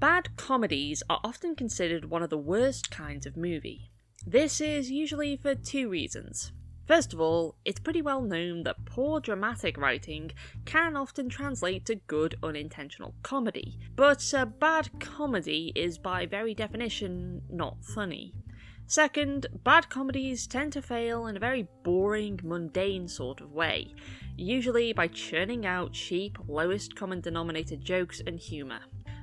Bad comedies are often considered one of the worst kinds of movie. This is usually for two reasons. First of all, it's pretty well known that poor dramatic writing can often translate to good unintentional comedy, but a bad comedy is by very definition not funny. Second, bad comedies tend to fail in a very boring, mundane sort of way, usually by churning out cheap, lowest common denominator jokes and humour.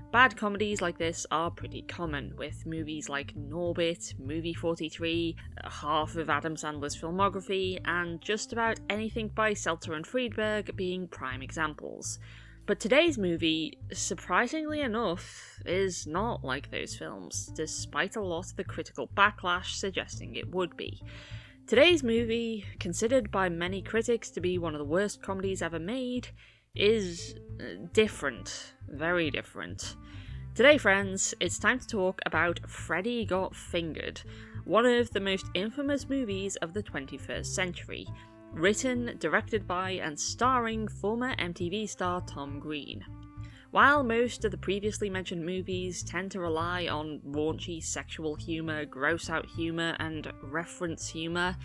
Bad comedies like this are pretty common, with movies like Norbit, Movie 43, half of Adam Sandler's filmography, and just about anything by Seltzer and Friedberg being prime examples. But today's movie, surprisingly enough, is not like those films, despite a lot of the critical backlash suggesting it would be. Today's movie, considered by many critics to be one of the worst comedies ever made, is different. Very different. Today, friends, it's time to talk about Freddy Got Fingered, one of the most infamous movies of the 21st century, written, directed by, and starring former MTV star Tom Green. While most of the previously mentioned movies tend to rely on raunchy sexual humour, gross-out humour, and reference humour,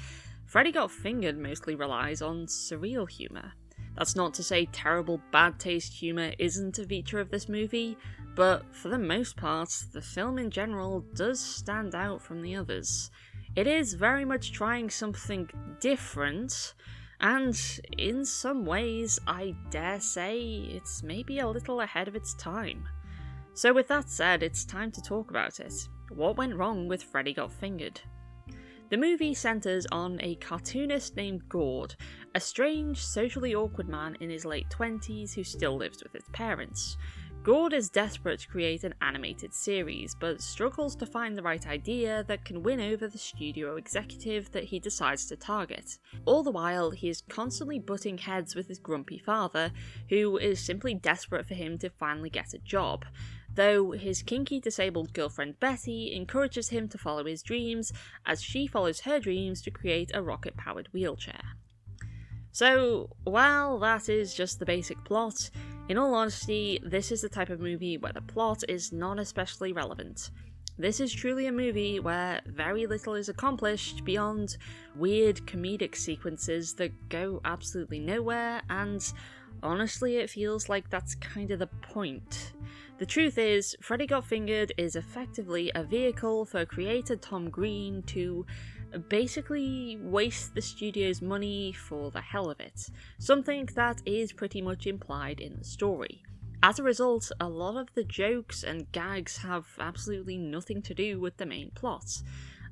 Freddy Got Fingered mostly relies on surreal humour. That's not to say terrible bad taste humour isn't a feature of this movie, but for the most part, the film in general does stand out from the others. It is very much trying something different, and in some ways, I dare say, it's maybe a little ahead of its time. So with that said, it's time to talk about it. What went wrong with Freddy Got Fingered? The movie centres on a cartoonist named Gord, a strange, socially awkward man in his late 20s who still lives with his parents. Gord is desperate to create an animated series, but struggles to find the right idea that can win over the studio executive that he decides to target. All the while, he is constantly butting heads with his grumpy father, who is simply desperate for him to finally get a job, though his kinky disabled girlfriend Betty encourages him to follow his dreams as she follows her dreams to create a rocket-powered wheelchair. So, while that is just the basic plot, in all honesty, this is the type of movie where the plot is not especially relevant. This is truly a movie where very little is accomplished beyond weird comedic sequences that go absolutely nowhere, and honestly it feels like that's kind of the point. The truth is, Freddy Got Fingered is effectively a vehicle for creator Tom Green to basically waste the studio's money for the hell of it, something that is pretty much implied in the story. As a result, a lot of the jokes and gags have absolutely nothing to do with the main plot,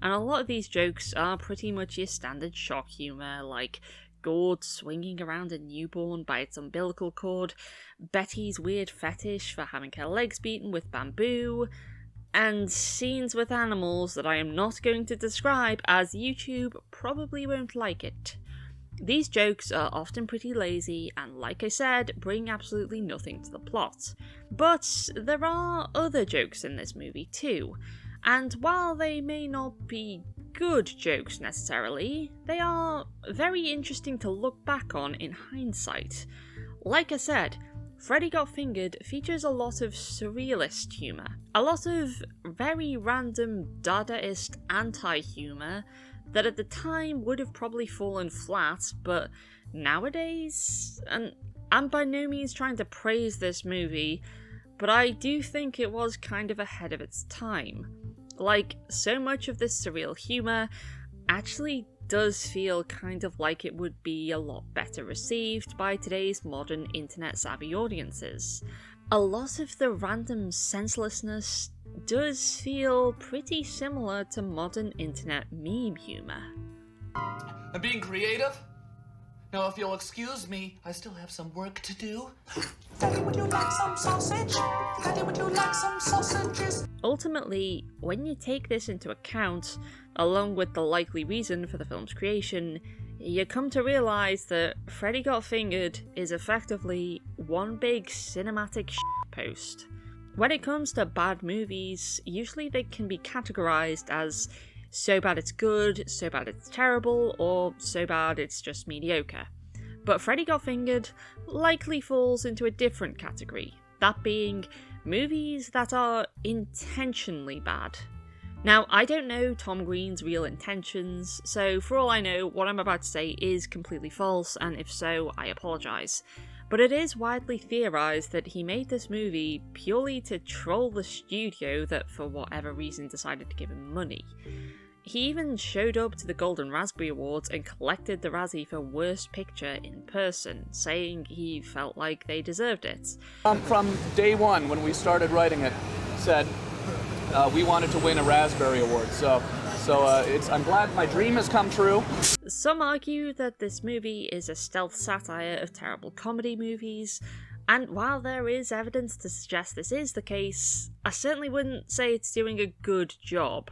and a lot of these jokes are pretty much your standard shock humour, like Gord swinging around a newborn by its umbilical cord, Betty's weird fetish for having her legs beaten with bamboo, and scenes with animals that I am not going to describe as YouTube probably won't like it. These jokes are often pretty lazy and, like I said, bring absolutely nothing to the plot. But there are other jokes in this movie too, and while they may not be good jokes necessarily, they are very interesting to look back on in hindsight. Like I said, Freddy Got Fingered features a lot of surrealist humour, a lot of very random Dadaist anti-humour that at the time would have probably fallen flat, but nowadays, and I'm by no means trying to praise this movie, but I do think it was kind of ahead of its time. Like, so much of this surreal humour actually does feel kind of like it would be a lot better received by today's modern internet-savvy audiences. A lot of the random senselessness does feel pretty similar to modern internet meme humour. I'm being creative. Now, if you'll excuse me, I still have some work to do. Daddy, would you like some sausage? Daddy, would you like some sausages? Ultimately, when you take this into account, along with the likely reason for the film's creation, you come to realise that Freddy Got Fingered is effectively one big cinematic shitpost. When it comes to bad movies, usually they can be categorised as so bad it's good, so bad it's terrible, or so bad it's just mediocre. But Freddy Got Fingered likely falls into a different category, that being movies that are intentionally bad. Now, I don't know Tom Green's real intentions, so for all I know, what I'm about to say is completely false, and if so, I apologise. But it is widely theorised that he made this movie purely to troll the studio that, for whatever reason, decided to give him money. He even showed up to the Golden Raspberry Awards and collected the Razzie for Worst Picture in person, saying he felt like they deserved it. From day one, when we started writing it, said we wanted to win a Raspberry Award. So I'm glad my dream has come true. Some argue that this movie is a stealth satire of terrible comedy movies, and while there is evidence to suggest this is the case, I certainly wouldn't say it's doing a good job.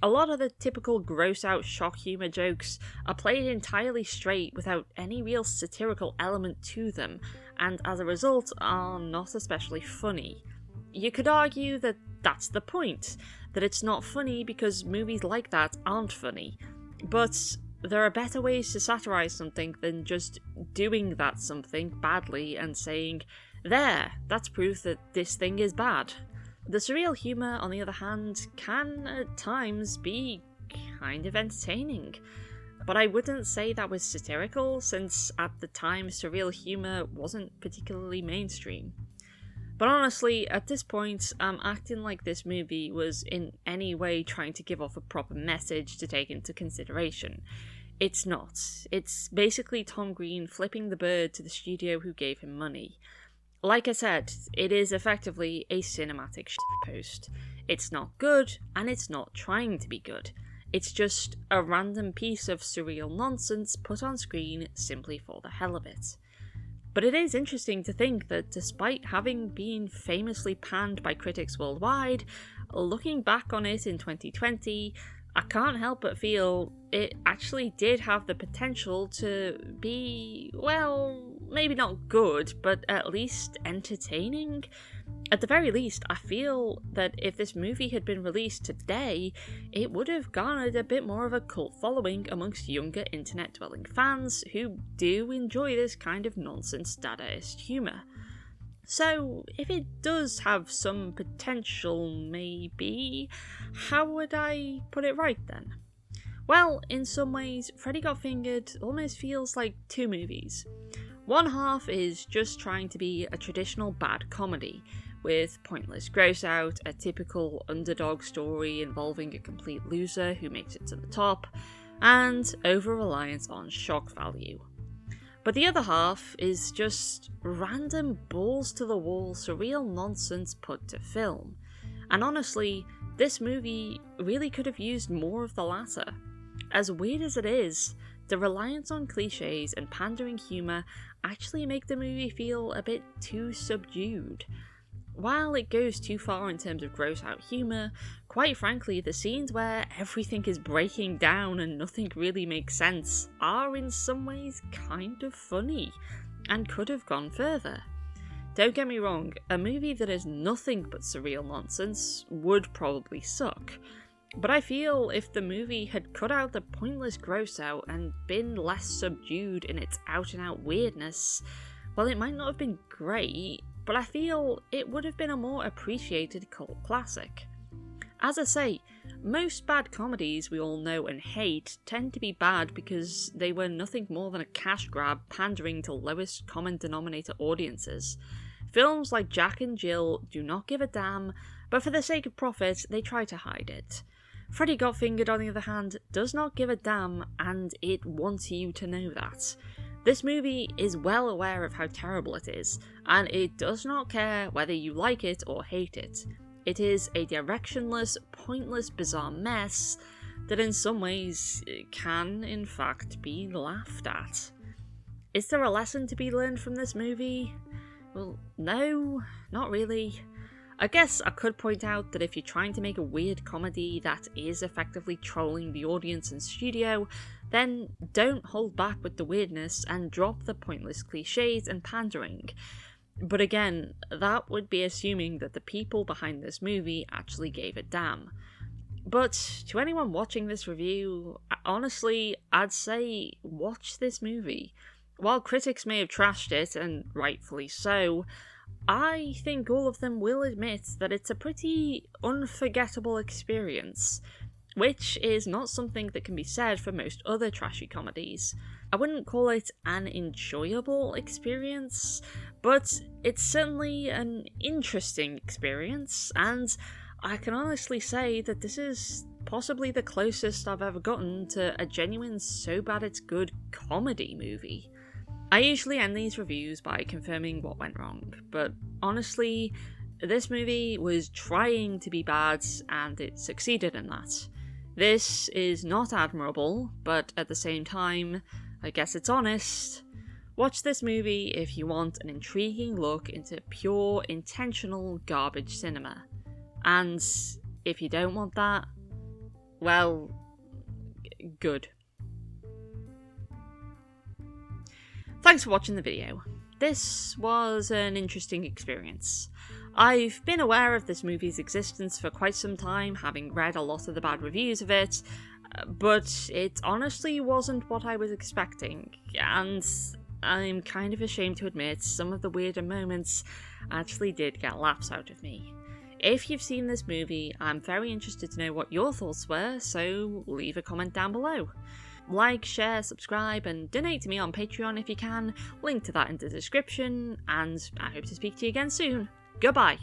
A lot of the typical gross-out shock humour jokes are played entirely straight without any real satirical element to them, and as a result are not especially funny. You could argue that that's the point, that it's not funny because movies like that aren't funny, but there are better ways to satirise something than just doing that something badly and saying, "There, that's proof that this thing is bad." The surreal humour, on the other hand, can at times be kind of entertaining, but I wouldn't say that was satirical, since at the time surreal humour wasn't particularly mainstream. But honestly, at this point, I'm acting like this movie was in any way trying to give off a proper message to take into consideration. It's not. It's basically Tom Green flipping the bird to the studio who gave him money. Like I said, it is effectively a cinematic post. It's not good, and it's not trying to be good. It's just a random piece of surreal nonsense put on screen simply for the hell of it. But it is interesting to think that despite having been famously panned by critics worldwide, looking back on it in 2020, I can't help but feel it actually did have the potential to be, well, maybe not good, but at least entertaining. At the very least, I feel that if this movie had been released today, it would have garnered a bit more of a cult following amongst younger internet-dwelling fans who do enjoy this kind of nonsense Dadaist humour. So, if it does have some potential, maybe, how would I put it right then? Well, in some ways, Freddy Got Fingered almost feels like two movies. One half is just trying to be a traditional bad comedy, with pointless gross-out, a typical underdog story involving a complete loser who makes it to the top, and over-reliance on shock value. But the other half is just random balls-to-the-wall surreal nonsense put to film. And honestly, this movie really could have used more of the latter. As weird as it is, the reliance on cliches and pandering humour actually make the movie feel a bit too subdued. While it goes too far in terms of gross-out humour, quite frankly, the scenes where everything is breaking down and nothing really makes sense are in some ways kind of funny, and could have gone further. Don't get me wrong, a movie that is nothing but surreal nonsense would probably suck, but I feel if the movie had cut out the pointless gross-out and been less subdued in its out-and-out weirdness, well, it might not have been great, but I feel it would have been a more appreciated cult classic. As I say, most bad comedies we all know and hate tend to be bad because they were nothing more than a cash grab pandering to lowest common denominator audiences. Films like Jack and Jill do not give a damn, but for the sake of profit, they try to hide it. Freddy Got Fingered, on the other hand, does not give a damn, and it wants you to know that. This movie is well aware of how terrible it is, and it does not care whether you like it or hate it. It is a directionless, pointless, bizarre mess that in some ways can, in fact, be laughed at. Is there a lesson to be learned from this movie? Well, no, not really. I guess I could point out that if you're trying to make a weird comedy that is effectively trolling the audience and studio, then don't hold back with the weirdness and drop the pointless cliches and pandering. But again, that would be assuming that the people behind this movie actually gave a damn. But to anyone watching this review, honestly, I'd say watch this movie. While critics may have trashed it, and rightfully so, I think all of them will admit that it's a pretty unforgettable experience, which is not something that can be said for most other trashy comedies. I wouldn't call it an enjoyable experience, but it's certainly an interesting experience, and I can honestly say that this is possibly the closest I've ever gotten to a genuine so bad it's good comedy movie. I usually end these reviews by confirming what went wrong, but honestly, this movie was trying to be bad and it succeeded in that. This is not admirable, but at the same time, I guess it's honest. Watch this movie if you want an intriguing look into pure, intentional garbage cinema. And if you don't want that, well, good. Thanks for watching the video. This was an interesting experience. I've been aware of this movie's existence for quite some time, having read a lot of the bad reviews of it, but it honestly wasn't what I was expecting, and I'm kind of ashamed to admit some of the weirder moments actually did get laughs out of me. If you've seen this movie, I'm very interested to know what your thoughts were, so leave a comment down below. Like, share, subscribe, and donate to me on Patreon if you can. Link to that in the description, and I hope to speak to you again soon. Goodbye.